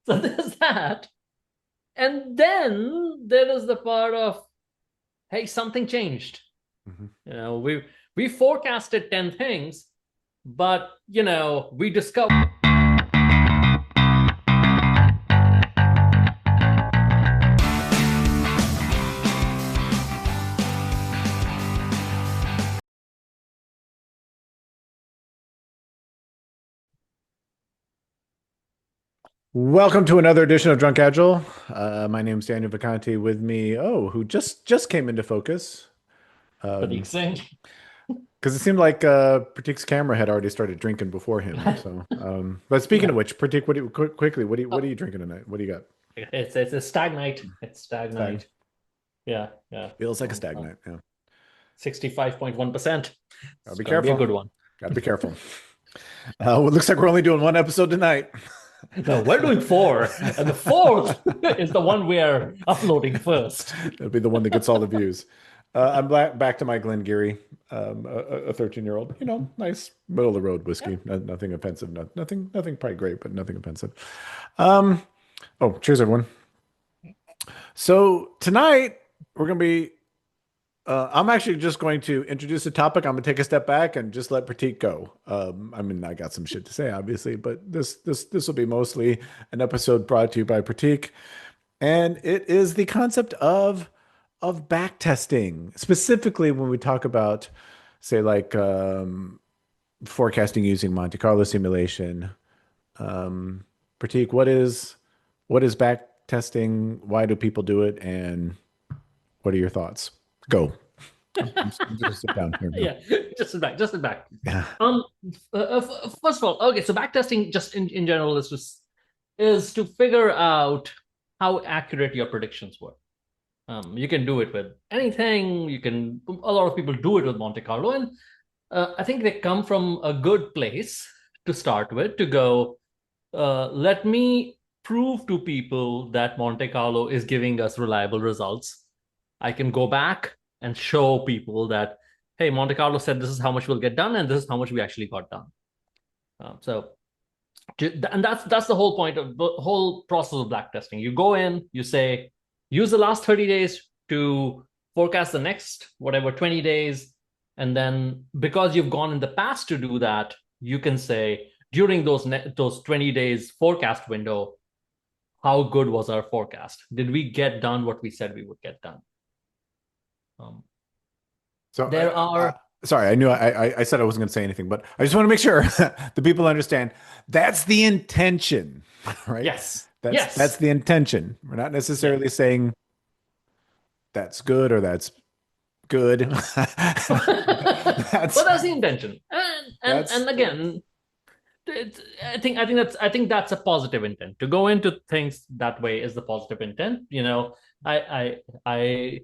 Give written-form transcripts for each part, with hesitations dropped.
So there's that. And then there is the part of, hey, something changed. Mhm. We forecasted 10 things, but we discovered. Welcome to another edition of Drunk Agile. My name's Daniel Vacanti. With me, who just came into focus, Prateek Singh. because it seemed like Prateek's camera had already started drinking before him. So, but speaking Yeah, of which, Prateek, quickly, what are you drinking tonight? What do you got? it's a stag night. It's stag Stag. night. Yeah, yeah. Feels like a stag night. Yeah, 65.1%. gotta It's be gonna be a careful. good one. Gotta be careful. Well, it looks like we're only doing one episode tonight. No, we're doing four, and the fourth is the one we are uploading first. It'll be the one that gets all the views. I'm back to my Glengarry, a 13-year-old. Nice middle of the road Yeah. whiskey. Nothing offensive. Nothing probably great, but nothing offensive. Um, oh, cheers, everyone. So tonight we're gonna be. I'm actually just going to introduce the topic. I'm gonna take a step back and just let Prateek go. I mean, I got some shit to say, obviously, but this will be mostly an episode brought to you by Prateek, and it is the concept of back testing, specifically when we talk about, say, like forecasting using Monte Carlo simulation. Um, Prateek, what is back testing? Why do people do it? And what are your thoughts? Go. I'm gonna sit down here now. Yeah, just sit back, just sit back. Yeah. Um, First of all, okay, so backtesting just in general is to figure out how accurate your predictions were. You can do it with anything. A lot of people do it with Monte Carlo, and I think they come from a good place to start with to go, let me prove to people that Monte Carlo is giving us reliable results. I can go back and show people that, hey, Monte Carlo said this is how much we'll get done, and this is how much we actually got done. So, and that's the whole point of the whole process of black testing. You go in, you say, use the last 30 days to forecast the next whatever 20 days, and then because you've gone in the past to do that, you can say during those 20 days forecast window, how good was our forecast? Did we get done what we said we would get done? Um, So, there are sorry, I knew I said I wasn't going to say anything, but I just want to make sure the people understand that's the intention, right? Yes, That's yes, the intention. We're not yeah. necessarily saying that's good or that's good. But That's that's the intention, and that's again, I think that's a positive intent. To go into things that way is the positive intent. I I I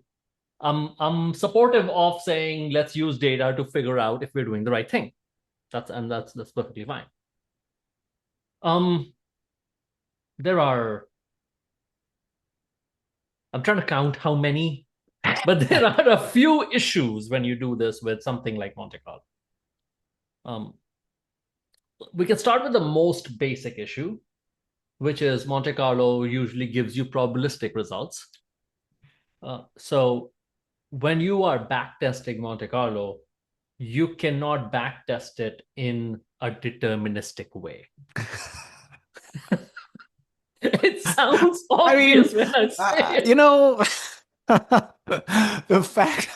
I'm supportive of saying let's use data to figure out if we're doing the right thing. That's perfectly fine. Um, there are I'm trying to count how many, but there are a few issues when you do this with something like Monte Carlo. Um, we can start with the most basic issue, which is Monte Carlo usually gives you probabilistic results. So when you are backtesting Monte Carlo, you cannot backtest it in a deterministic way. It sounds I mean, obvious when I say you it. know, the fact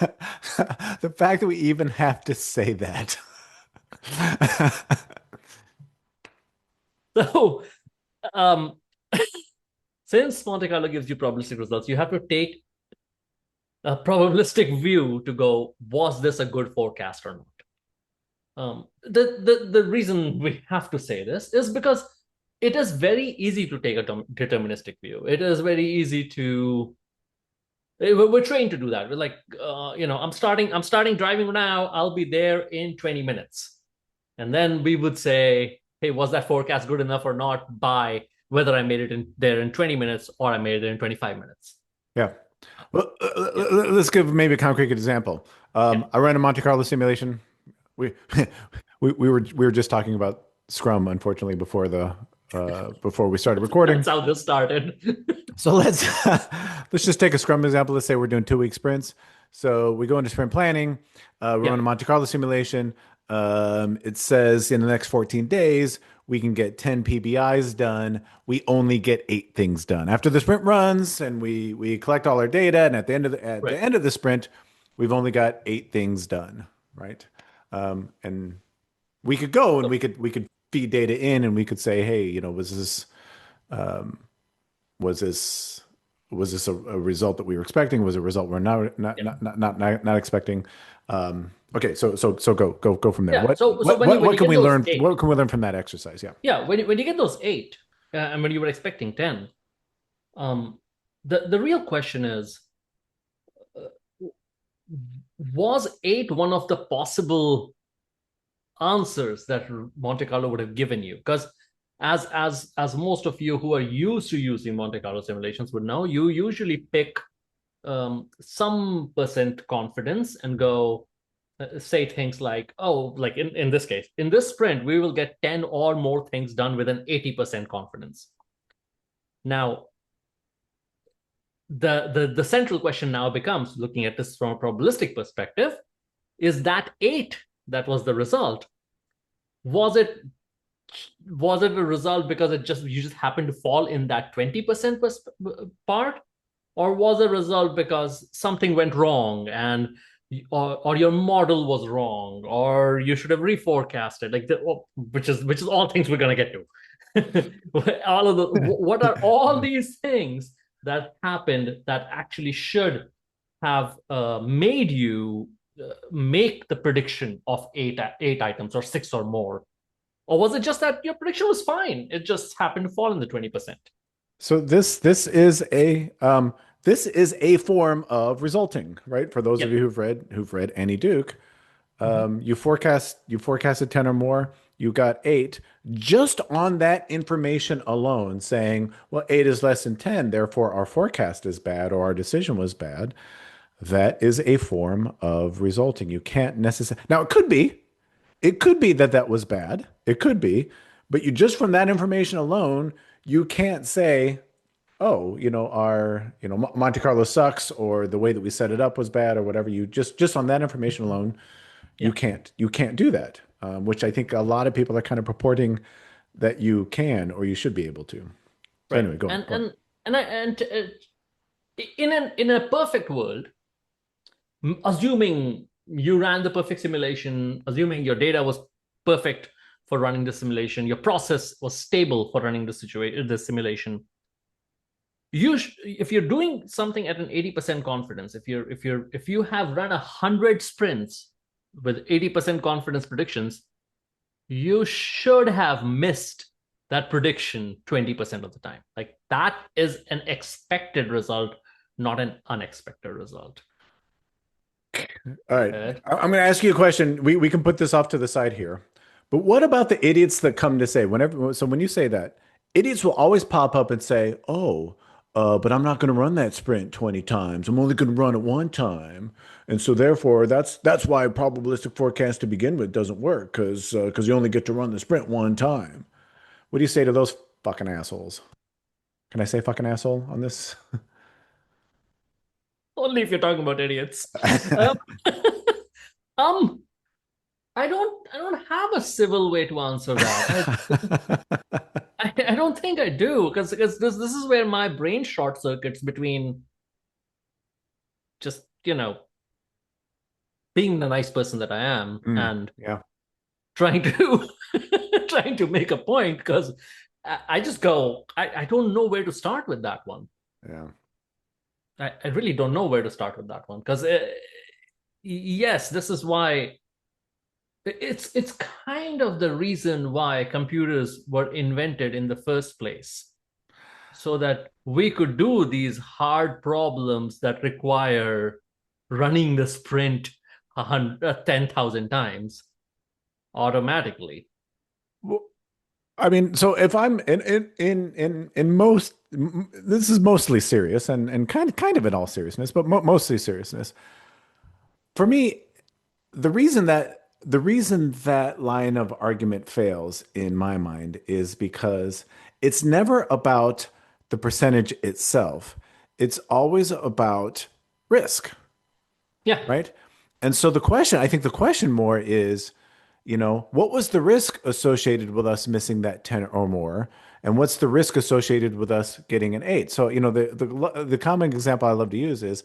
the fact that we even have to say that. So, um, since Monte Carlo gives you probabilistic results, you have to take a probabilistic view to go, was this a good forecast or not? The reason we have to say this is because it is very easy to take a deterministic view. It is very easy to we're trained to do that. We're like, I'm starting driving now. I'll be there in 20 minutes, and then we would say, hey, was that forecast good enough or not? By whether I made it in there in 20 minutes or I made it in 25 minutes. Yeah. Well, Yeah, let's give maybe a concrete example. yeah, I ran a Monte Carlo simulation. We we were just talking about Scrum, unfortunately, before the before we started recording. That's how this started. So let's just take a Scrum example. Let's say we're doing 2 week sprints. So we go into sprint planning. We Yeah, run a Monte Carlo simulation. It says in the next 14 days we can get 10 PBIs done. We only get 8 things done after the sprint runs, and we collect all our data. And at the right. end of the sprint, we've only got 8 things done, right? And we could go and we could feed data in, and we could say, hey, was this was this a result that we were expecting? Was it a result we're Yeah, not expecting? Okay, so go from there. yeah. So when What you can get we those learn? eight, What can we learn from that exercise? Yeah. yeah, when you get those eight, and when you were expecting 10, um, the real question is, was eight one of the possible answers that Monte Carlo would have given you? Because as most of you who are used to using Monte Carlo simulations would know, you usually pick some percent confidence and go say things like, oh, like in this case, in this sprint, we will get 10 or more things done with an 80% confidence. Now, the central question now becomes, looking at this from a probabilistic perspective, is that eight that was the result? Was it a result because you just happened to fall in that 20% part, or was a result because something went wrong and or your model was wrong, or you should have reforecasted, like which is all things we're going to get to. All of the what are all these things that happened that actually should have made you make the prediction of eight items or six or more, or was it just that your prediction was fine, it just happened to fall in the 20%? So this is a form of resulting, right? For those of Yep. you who've read Annie Duke, Mm-hmm. you forecasted 10 or more, you got 8 just on that information alone, saying, well, 8 is less than 10, therefore our forecast is bad or our decision was bad. That is a form of resulting. You can't necessarily. Now, it could be that that was bad. It could be, but you just from that information alone, you can't say, oh, Monte Carlo sucks, or the way that we set it up was bad, or whatever. You just on that information alone, you Yeah. can't do that, which I think a lot of people are kind of purporting that you can or you should be able to. So Right. anyway, go on, And go on. in a perfect world, assuming you ran the perfect simulation, assuming your data was perfect for running the simulation, your process was stable for running the simulation, if you're doing something at an 80% confidence, if you have run 100 sprints with 80% confidence predictions, you should have missed that prediction 20% of the time. Like, that is an expected result, not an unexpected result. All right. Okay. I'm going to ask you a question. We can put this off to the side here. But what about the idiots that come to say, so when you say that, idiots will always pop up and say, oh, but I'm not going to run that sprint 20 times. I'm only going to run it 1 time. And so therefore that's why probabilistic forecast to begin with doesn't work, because you only get to run the sprint 1 time. What do you say to those fucking assholes? Can I say fucking asshole on this? Only if you're talking about idiots. Um, um, I don't have a civil way to answer that. I don't think I do, because this is where my brain short circuits between just being the nice person that I am and Yeah. trying to trying to make a point, because I just go, I don't know where to start with that one. Yeah. I really don't know where to start with that one, because yes, this is why it's kind of the reason why computers were invented in the first place, so that we could do these hard problems that require running the sprint 10,000 times automatically. Well, I mean, so if I'm in most, this is mostly serious and kind of in all seriousness, but mostly seriousness. For me, the reason that the reason that line of argument fails in my mind is because it's never about the percentage itself. It's always about risk, Yeah, right? And so I think the question more is, what was the risk associated with us missing that 10 or more? And what's the risk associated with us getting an 8? So, the common example I love to use is,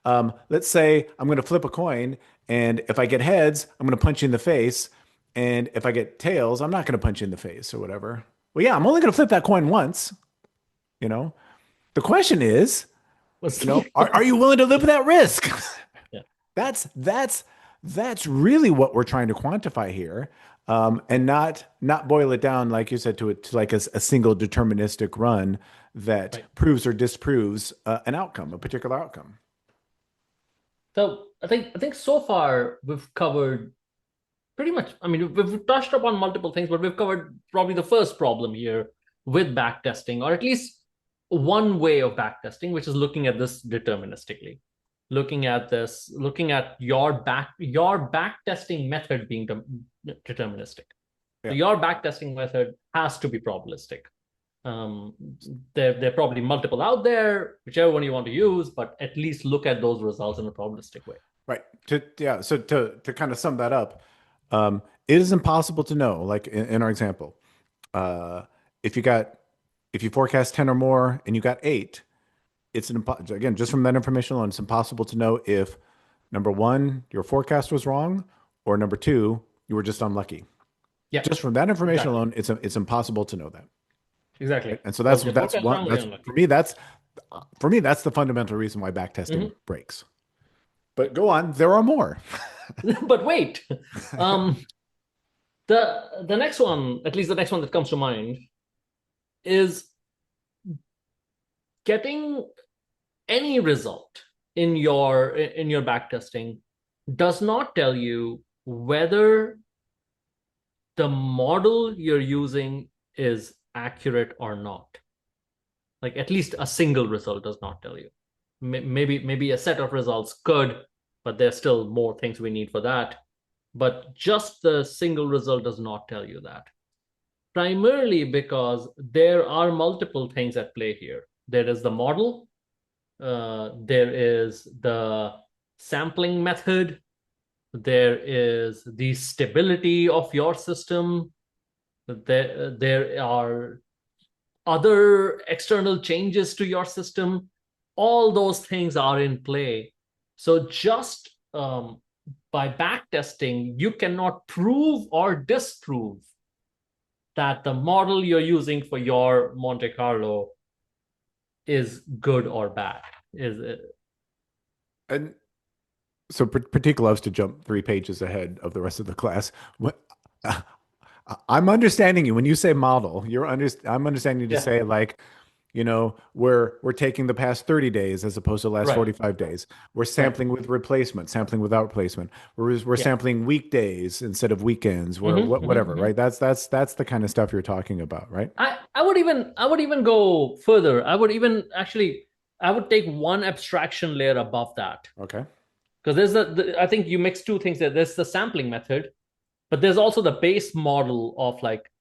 let's say I'm going to flip a coin, and if I get heads, I'm going to punch you in the face. And if I get tails, I'm not going to punch you in the face or whatever. Well, yeah, I'm only going to flip that coin once, you know? The question is, what's are you willing to live with that risk? yeah, That's that's that's really what we're trying to quantify here, and not boil it down like you said to like a single deterministic run that right. proves or disproves an outcome, a particular outcome. So I think so far we've covered pretty much. I mean, we've touched upon multiple things, but we've covered probably the first problem here with backtesting, or at least one way of backtesting, which is looking at this deterministically, looking at your backtesting method being deterministic. So Yeah. your backtesting method has to be probabilistic. Um, there are probably multiple out there, whichever one you want to use, but at least look at those results in a probabilistic way. Right. So to kind of sum that up, it is impossible to know, like in our example, uh, if you got if you forecast 10 or more and you got 8, again, just from that information alone, it's impossible to know if number one, your forecast was wrong, or number two, you were just unlucky. Yeah, Just from that information exactly. alone, it's impossible to know that. Exactly. Right? And so Was your that's forecast one wrong or that's unlucky? for me that's the fundamental reason why backtesting Mhm. breaks. But go on, there are more. But wait, um, the next one, at least the next one that comes to mind, is getting any result in your backtesting does not tell you whether the model you're using is accurate or not. Like at least a single result does not tell you. Maybe a set of results could, but there's still more things we need for that. But just the single result does not tell you that. Primarily because there are multiple things at play here. There is the model, there is the sampling method, there is the stability of your system, there are other external changes to your system. All those things are in play. So just by backtesting, you cannot prove or disprove that the model you're using for your Monte Carlo is good or bad. Is And so Prateek loves to jump 3 pages ahead of the rest of the class. Uh, I'm understanding you when you say model. I'm understanding you to Yeah, say like, we're taking the past 30 days as opposed to the last right, 45 days. We're right. sampling with replacement, sampling without replacement. We're Yeah. sampling weekdays instead of weekends. We're whatever, Mm-hmm. right? That's the kind of stuff you're talking about, right? I would even go further. I would take one abstraction layer above that, Okay. because I think you mix two things there. There's the sampling method, but there's also the base model of like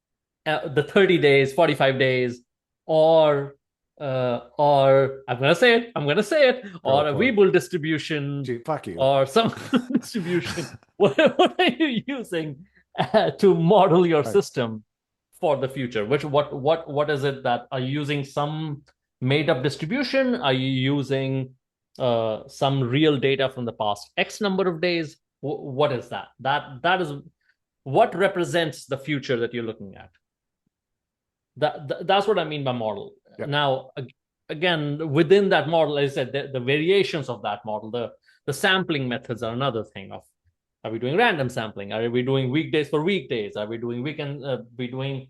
the 30 days, 45 days, or I'm gonna say it, Go or a for it. Webull distribution, Gee, fuck you. or some distribution. What are you using to model your Right. system for the future? What is it that are you using? Some made up distribution? Are you using some real data from the past X number of days? What is that? That is what represents the future that you're looking at. That's what I mean by model. Yep. Now, again, within that model, as I said, the variations of that model, the sampling methods are another thing. Of are we doing random sampling? Are we doing weekdays for weekdays? Are we doing weekend? We doing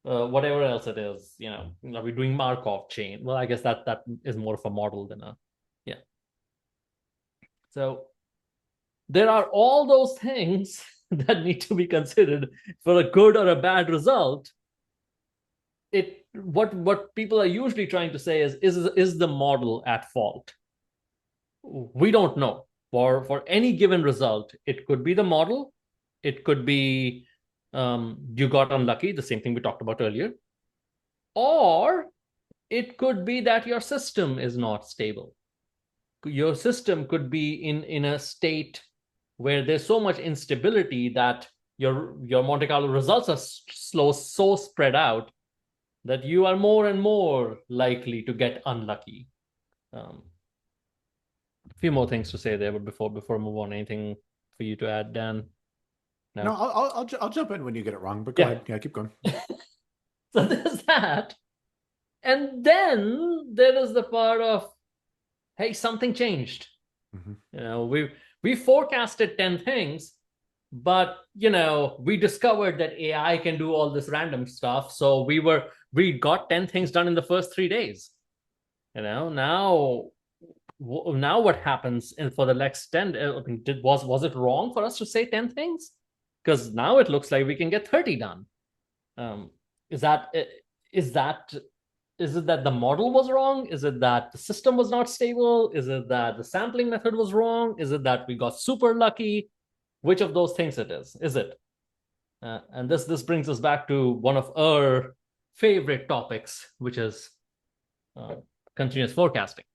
whatever else it is? Are we doing Markov chain? Well, I guess that is more of a model than a yeah. So there are all those things that need to be considered for a good or a bad result. What people are usually trying to say is the model at fault? We don't know. For any given result, it could be the model, It could be you got unlucky, the same thing we talked about earlier, or it could be that your system is not stable. Your system could be in a state where there's so much instability that your Monte Carlo results are slow, so spread out that you are more and more likely to get unlucky. A few more things to say there, but before I move on, anything for you to add, Dan? No, No. I'll jump in when you get it wrong, but go Yeah. ahead. Yeah, keep going. So there's that, and then there is the part of, hey, something changed. Mhm. We forecasted 10 things, but we discovered that AI can do all this random stuff. So we got 10 things done in the first 3 days. Now what happens for the next 10? I mean, was it wrong for us to say 10 things? Because now it looks like we can get 30 done. Um, is that is that is it that the model was wrong? Is it that the system was not stable? Is it that the sampling method was wrong? Is it that we got super lucky? Which of those things it is? Is it? And this brings us back to one of our favorite topics, which is uh, continuous forecasting.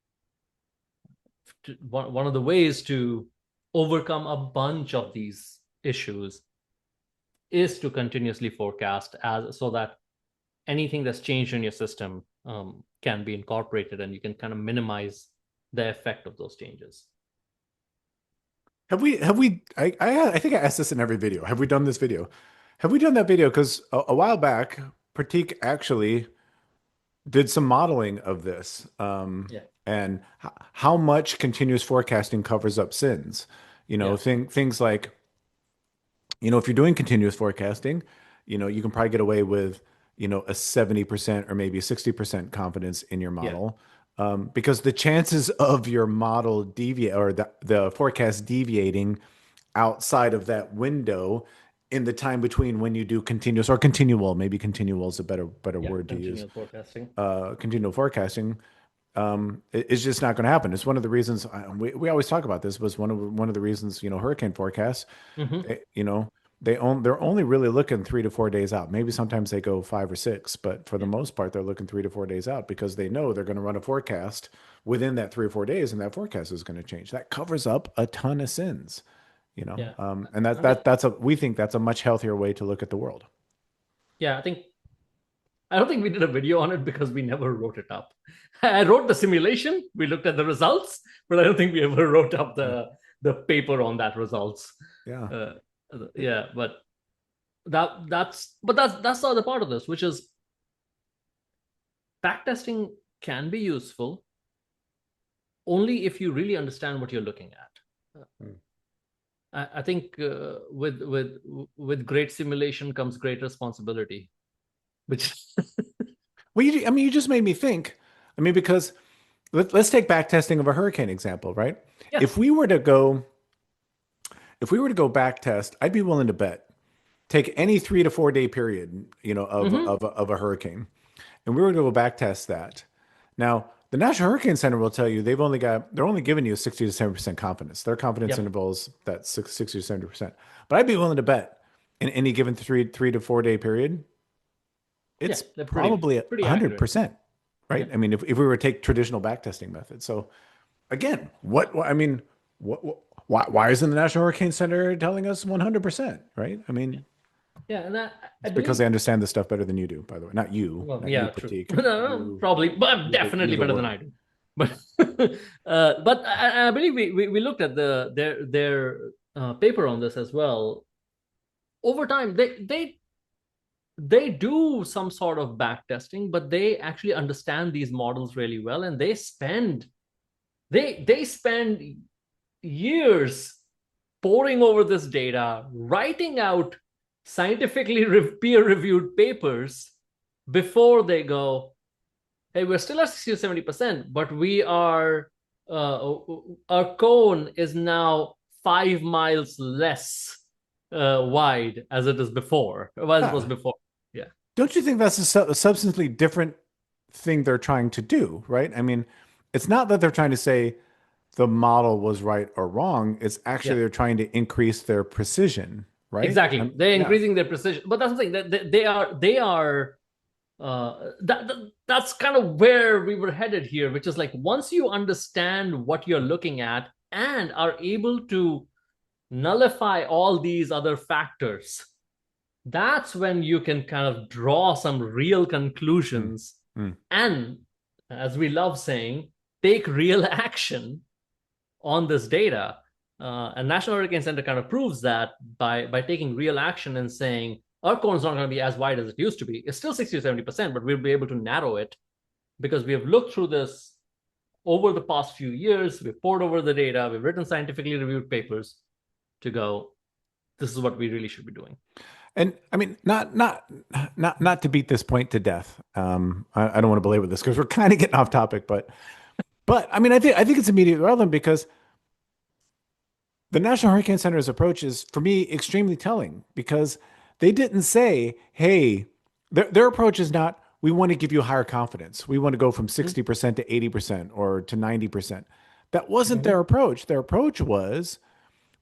One of the ways to overcome a bunch of these issues is to continuously forecast so that anything that's changed in your system can be incorporated, and you can kind of minimize the effect of those changes. I think I asked this in every video. Have we done this video? Have we done that video? Because a while back, Prateek actually did some modeling of this, Yeah. and how much continuous forecasting covers up sins. Yeah. Things like, if you're doing continuous forecasting, you can probably get away with, a 70% or maybe 60% confidence in your Yeah. model. Because the chances of your model deviate or the forecast deviating outside of that window in the time between when you do continuous or continual, maybe continual is a better Yeah. word to use. Continual forecasting. Continual forecasting it's just not going to happen. It's one of the reasons we always talk about this was one of the reasons, hurricane forecasts, Mm-hmm. they, you know, they're only really looking 3 to 4 days out. Maybe sometimes they go 5 or 6, but for the Yeah. most part, they're looking 3 to 4 days out because they know they're going to run a forecast within that 3 or 4 days, and that forecast is going to change. That covers up a ton of sins, Yeah. and I think, we think that's a much healthier way to look at the world. yeah, I don't think we did a video on it because we never wrote it up. I wrote the simulation, we looked at the results, but I don't think we ever wrote up Yeah. the paper on that results. Yeah. Uh, yeah, but that's the other part of this, which is backtesting can be useful only if you really understand what you're looking at. Hmm. I think with great simulation comes great responsibility, which Well, you just made me think. I mean, because let's take back testing of a hurricane example, right? yeah. If we were to go, if we were to go back test, I'd be willing to bet take any 3 to 4 day period, Mm-hmm. of a hurricane, and we were to go back test that. Now, the National Hurricane Center will tell you they're only giving you 60 to 70% confidence. Their confidence Yep. intervals that 60 to 70%. But I'd be willing to bet in any given three to 4 day period, Yeah, it's they're probably pretty accurate. 100%, Yeah. right? I mean, if we were to take traditional backtesting methods. So again, I mean, why isn't the National Hurricane Center telling us 100%, right? I Yeah. mean, Yeah, and I it's because believe. they understand this stuff better than you do, by the way. Well, Not you, yeah, true. Prateek. No, probably, but You're definitely the better than worm. I do. But but I believe we looked at their paper on this as well. Over time, they do some sort of back testing, but they actually understand these models really well, and they spend years poring over this data, writing out scientifically peer-reviewed papers before they go, hey, we're still at 60 to 70%, but our cone is now 5 miles less wide as it is before, as it was Yeah. before. Yeah. Don't you think that's a substantially different thing they're trying to do, right? I mean, it's not that they're trying to say the model was right or wrong. It's Yeah. actually they're trying to increase their precision, right? Exactly. They're Yeah. increasing their precision, but that's the thing. They are that's kind of where we were headed here, which is like once you understand what you're looking at and are able to nullify all these other factors, that's when you can kind of draw some real Mm, conclusions mm. and, as we love saying, take real action on this data. And National Hurricane Center kind of proves that by taking real action and saying our cone is not going to be as wide as it used to be. It's still 60 or 70%, but we'll be able to narrow it because we have looked through this over the past few years. We've poured over the data. We've written scientifically reviewed papers to go, this is what we really should be doing. And I mean, not to beat this point to death. I don't want to belabor this because we're kind of getting off topic, but I mean, I think it's immediately relevant because the National Hurricane Center's approach is, for me, extremely telling because they didn't say, hey, their approach is not, we want to give you higher confidence. We want to go from Mm-hmm. 60% to 80% or to 90%. That wasn't Mm-hmm. their approach. Their approach was,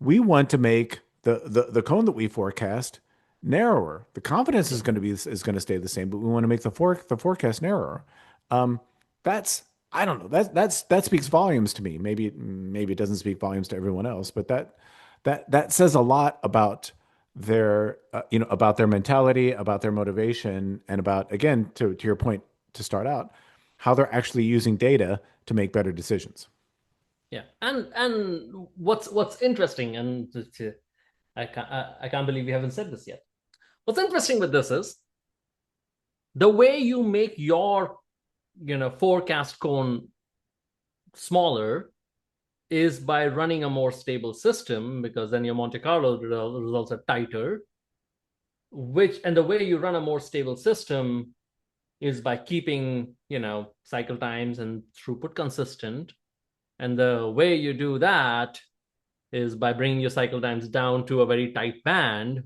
we want to make the cone that we forecast narrower. The confidence is going to stay the same, but we want to make the forecast narrower. Um, that's I don't know. That speaks volumes to me. Maybe it doesn't speak volumes to everyone else, but that says a lot about their about their mentality, about their motivation, and about, again, to your point to start out, how they're actually using data to make better decisions. Yeah, and what's interesting, and I can't believe we haven't said this yet. What's interesting with this is the way you make your forecast cone smaller is by running a more stable system because then your Monte Carlo results are tighter. And the way you run a more stable system is by keeping cycle times and throughput consistent. And the way you do that is by bringing your cycle times down to a very tight band.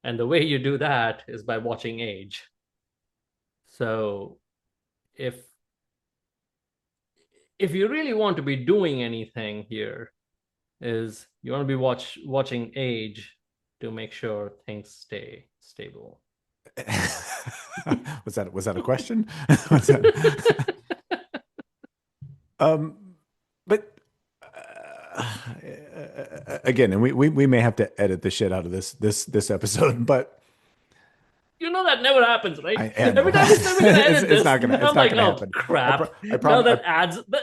And the way you do that is by watching age. So if if you really want to be doing anything here, is you want to be watching age to make sure things stay stable. Was that a question? Was that, but again, and we may have to edit the shit out of this episode, but You know that never happens, right? I know Every time we say we're gonna edit it's this, not gonna it's I'm not like, gonna oh happen. crap! I Now promise.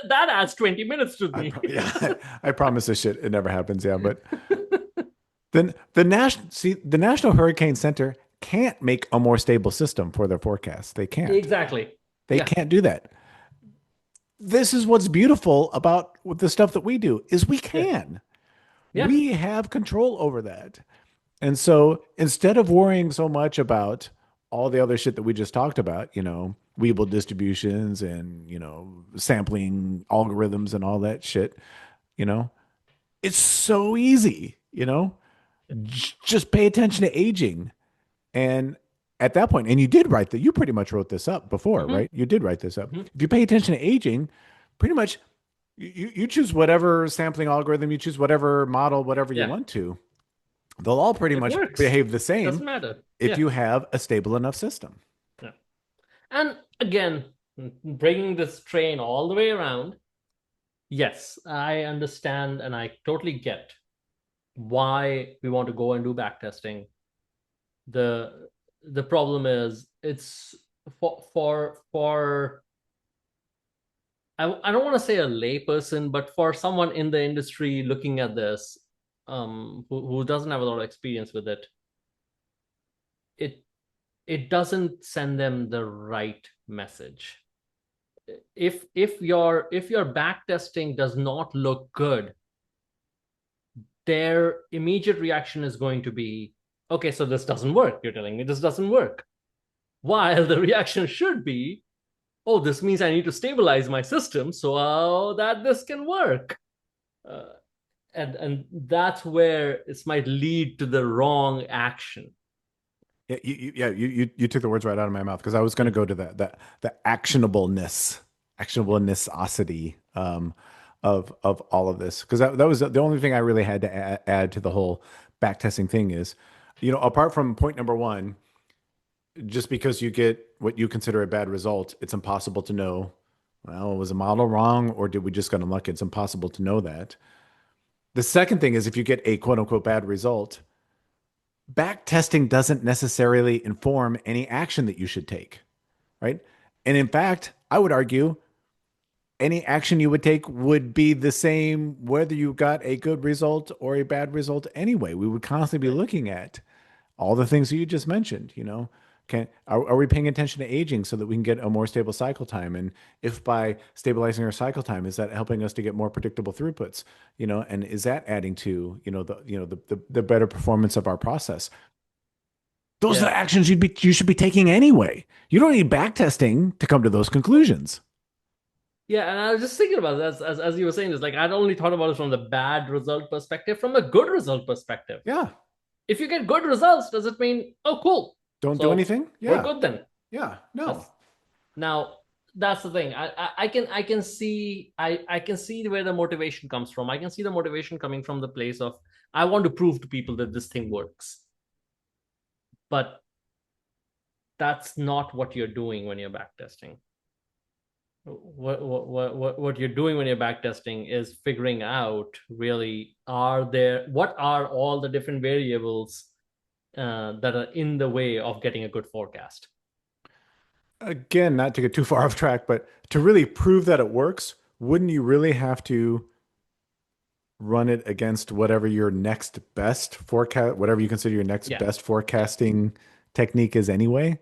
that adds 20 minutes to me. Yeah, I promise this shit. It never happens. Yeah, but then the National Hurricane Center can't make a more stable system for their forecast. They can't. Exactly. They Yeah. can't do that. This is what's beautiful about the stuff that we do is we Yeah. can. Yeah. We have control over that. And so instead of worrying so much about all the other shit that we just talked about, Weeble distributions and, sampling algorithms and all that shit, you know, it's so easy. Just pay attention to aging. And at that point, and you did write that, you pretty much wrote this up before, Mm-hmm. right? You did write this up. Mm-hmm. If you pay attention to aging, pretty much you choose whatever sampling algorithm, you choose whatever model, whatever you Yeah. want to. They'll all pretty It much works. behave the same Doesn't matter. if Yeah. you have a stable enough system. Yeah. And again, bringing this train all the way around, yes, I understand and I totally get why we want to go and do backtesting. The problem is it's for I don't want to say a layperson, but for someone in the industry looking at this, who doesn't have a lot of experience with it, it it doesn't send them the right message. If your back testing does not look good, their immediate reaction is going to be, okay, so this doesn't work. You're telling me this doesn't work. While the reaction should be, oh, this means I need to stabilize my system so that this can work. Uh, and that's where this might lead to the wrong action. You took the words right out of my mouth because I was going to go to the actionablenessosity of all of this because that was the only thing I really had to add to the whole backtesting thing is Apart from point number one, just because you get what you consider a bad result, it's impossible to know, well, was the model wrong or did we just get unlucky? It's impossible to know that. The second thing is if you get a quote unquote bad result, back testing doesn't necessarily inform any action that you should take, right? And in fact, I would argue any action you would take would be the same whether you got a good result or a bad result anyway. We would constantly be Right. looking at all the things that you just mentioned, are we paying attention to aging so that we can get a more stable cycle time? And if by stabilizing our cycle time, is that helping us to get more predictable throughputs? And is that adding to, the better performance of our process? Those are Yeah. the actions you should be taking anyway. You don't need back testing to come to those conclusions. Yeah, and I was just thinking about this as you were saying this, like I'd only thought about it from the bad result perspective, from a good result perspective. Yeah. If you get good results, does it mean, oh, cool? Don't do So anything. we're Yeah. good then. Yeah. No. That's now that's the thing. I can see where the motivation comes from. I can see the motivation coming from the place of I want to prove to people that this thing works. But that's not what you're doing when you're backtesting. What you're doing when you're backtesting is figuring out really what are all the different variables that are in the way of getting a good forecast. Again, not to get too far off track, but to really prove that it works, wouldn't you really have to run it against whatever your next best forecast, whatever you consider your next Yeah, best yeah, forecasting technique is anyway?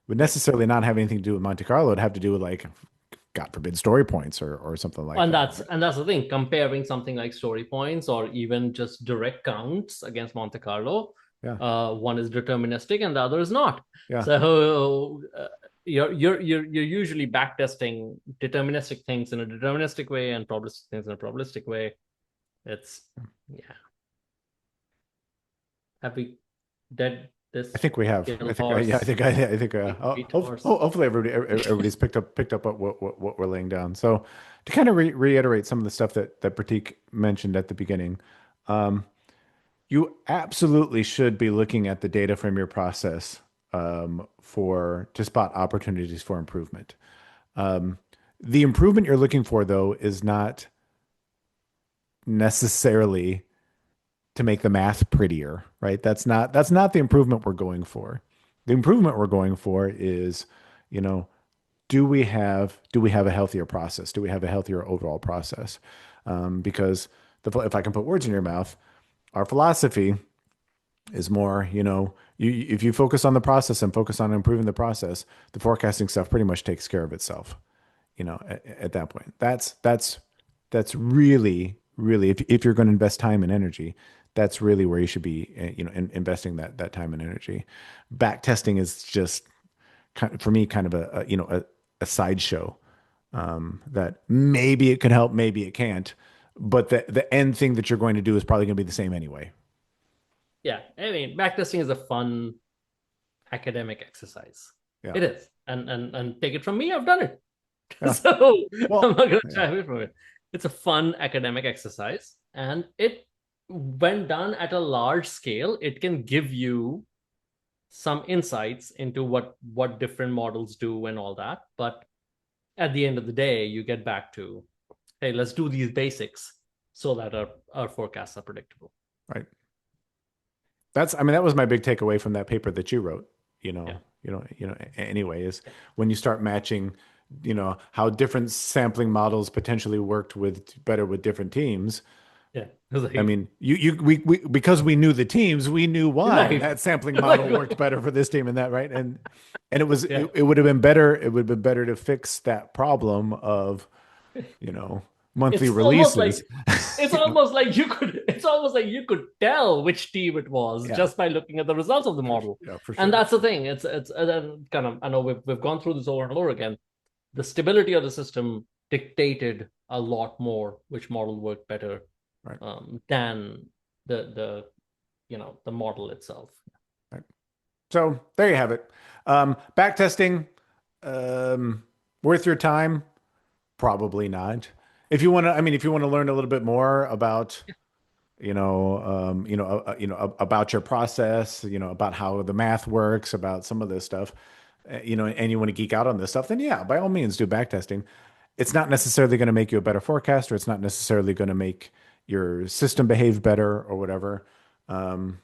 Would right. necessarily not have anything to do with Monte Carlo. It'd have to do with like, God forbid, story points or something like And that, that's right? and that's the thing. Comparing something like story points or even just direct counts against Monte Carlo, Yeah. one is deterministic and the other is not. Yeah. So you're usually backtesting deterministic things in a deterministic way and probabilistic things in a probabilistic way. It's yeah. Have we dead I this think we have. I kill think, yeah, horse? I think, Beat horse. hopefully everybody's picked up what we're laying down. So to kind of reiterate some of the stuff that Prateek mentioned at the beginning, um, you absolutely should be looking at the data from your process to spot opportunities for improvement. Um, the improvement you're looking for, though, is not necessarily to make the math prettier, right? That's not the improvement we're going for. The improvement we're going for is, you know, do we have a healthier process? Do we have a healthier overall process? Because if I can put words in your mouth, our philosophy is more, if you focus on the process and focus on improving the process, the forecasting stuff pretty much takes care of itself. At that point, that's really if you're going to invest time and energy, that's really where you should be, investing that time and energy. Back testing is just for me kind of a sideshow that maybe it could help, maybe it can't, but the end thing that you're going to do is probably going to be the same anyway. Yeah, I mean, backtesting is a fun academic exercise. Yeah. It is, and take it from me, I've done it. Yeah. So I'm Well, not going to yeah. shy away from it. It's a fun academic exercise, and when done at a large scale, it can give you some insights into what different models do and all that. But at the end of the day, you get back to, hey, let's do these basics so that our forecasts are predictable. Right. I mean, that was my big takeaway from that paper that you wrote. Yeah, Anyway, is yeah, when you start matching, how different sampling models potentially worked better with different teams. yeah. I mean, we because we knew the teams, we knew why Like, that sampling model worked like, better for this team and that, right? And yeah. it would have been better. It would have been better to fix that problem of, you know, monthly It's almost releases. like it's almost like you could tell which team it was Yeah, just by looking at the results of the model. yeah, for And sure. that's the thing. It's kind of, I know we've gone through this over and over again. The stability of the system dictated a lot more which model worked better Right, than the the model itself. right. So there you have it. Back testing, um, worth your time? Probably not. If you want to, I mean, if you want to learn a little bit more about about your process, about how the math works, about some of this stuff, and you want to geek out on this stuff, then yeah, by all means do backtesting. It's not necessarily going to make you a better forecaster. It's not necessarily going to make your system behave better or whatever. Um,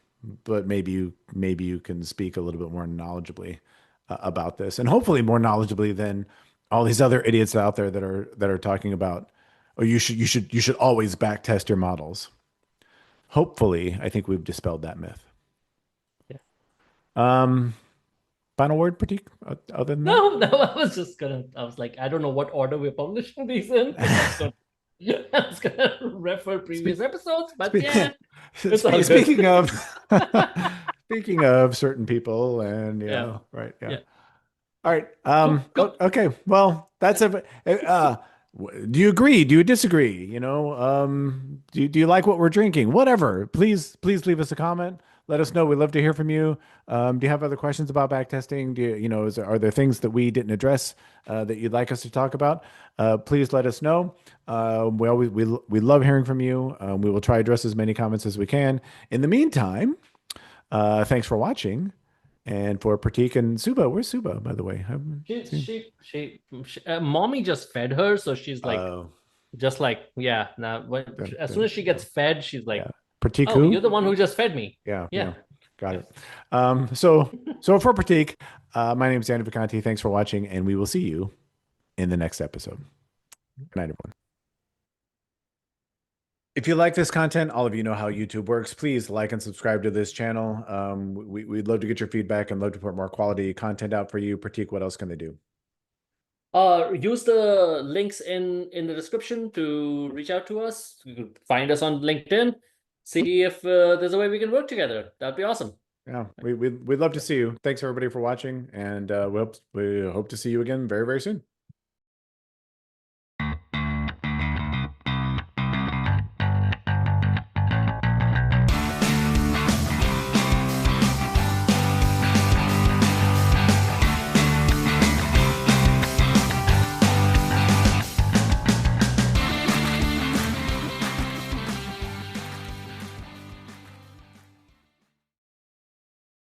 but maybe you can speak a little bit more knowledgeably about this, and hopefully more knowledgeably than all these other idiots out there that are talking about, oh, you should always backtest your models. Hopefully, I think we've dispelled that myth. Yeah. Um, Final word, Prateek, other than that? No, no, I was like, I don't know what order we're publishing these in, because I was gonna refer Spe- previous episodes, but spe- yeah, it's all good. speaking of speaking of certain people, and Yeah, right, yeah. yeah. All right. Cool, cool. Okay. Well, that's a. Do you agree? Do you disagree? Do you like what we're drinking? Whatever. Please leave us a comment. Let us know. We'd love to hear from you. Do you have other questions about backtesting? Are there things that we didn't address that you'd like us to talk about? Please let us know. We love hearing from you. We will try to address as many comments as we can. In the meantime, thanks for watching. And for Prateek and Suba, where's Suba, by the way? I haven't She, seen. she, she, mommy just fed her, so she's like, Oh, just like, yeah. Now, good, as soon good. as she gets fed, she's Yeah. like, Prateek "Oh, you're who? the one who just fed me." Yeah, Yeah, yeah. Got yeah. it. So for Prateek, my name is Andy Vacanti. Thanks for watching, and we will see you in the next episode. Good night, everyone. If you like this content, all of you know how YouTube works. Please like and subscribe to this channel. We'd love to get your feedback and love to put more quality content out for you. Prateek, what else can they do? Use the links in the description to reach out to us. You can find us on LinkedIn. See if there's a way we can work together. That'd be awesome. Yeah, we'd love to see you. Thanks everybody for watching, and we hope to see you again very, very soon.